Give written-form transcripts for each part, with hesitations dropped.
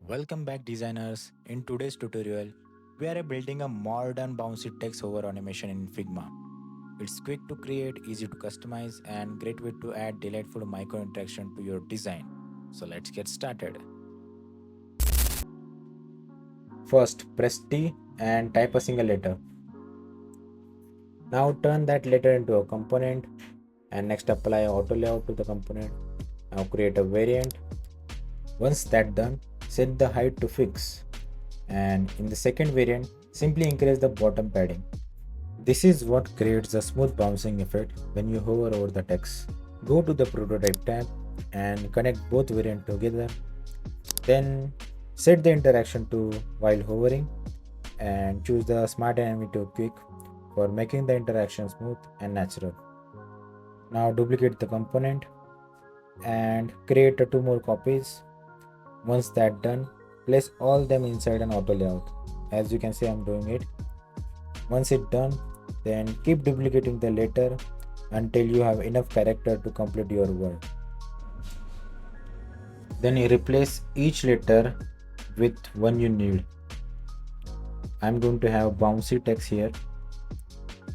Welcome back designers. In today's tutorial, we are building a modern bouncy text hover animation in Figma. It's quick to create, easy to customize, and great way to add delightful micro interaction to your design. So let's get started. First, press T and type a single letter. Now turn that letter into a component and next apply auto layout to the component. Now create a variant. Once that done, set the height to fix. And in the second variant, simply increase the bottom padding. This is what creates a smooth bouncing effect when you hover over the text. Go to the prototype tab and connect both variants together. Then set the interaction to while hovering and choose the smart enemy to quick for making the interaction smooth and natural. Now duplicate the component and create two more copies. Once that done, place all them inside an auto layout. As you can see, I'm doing it. Once it done, then keep duplicating the letter until you have enough character to complete your word. Then you replace each letter with one you need. I'm going to have bouncy text here.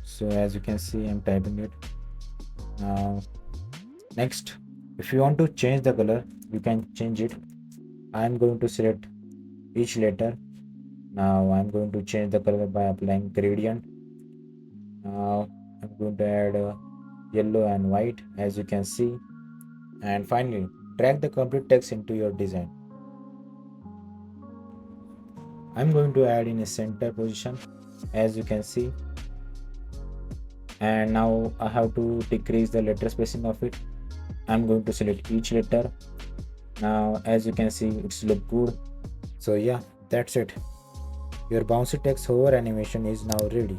So as you can see, I'm typing it. Now next, if you want to change the color, you can change it. I'm going to select each letter. Now I'm going to change the color by applying gradient. Now I'm going to add yellow and white, as you can see. And finally, drag the complete text into your design. I'm going to add in a center position, as you can see. And now I have to decrease the letter spacing of it. I'm going to select each letter. Now as you can see, it's look good. So yeah, that's it. Your bouncy text hover animation is now ready.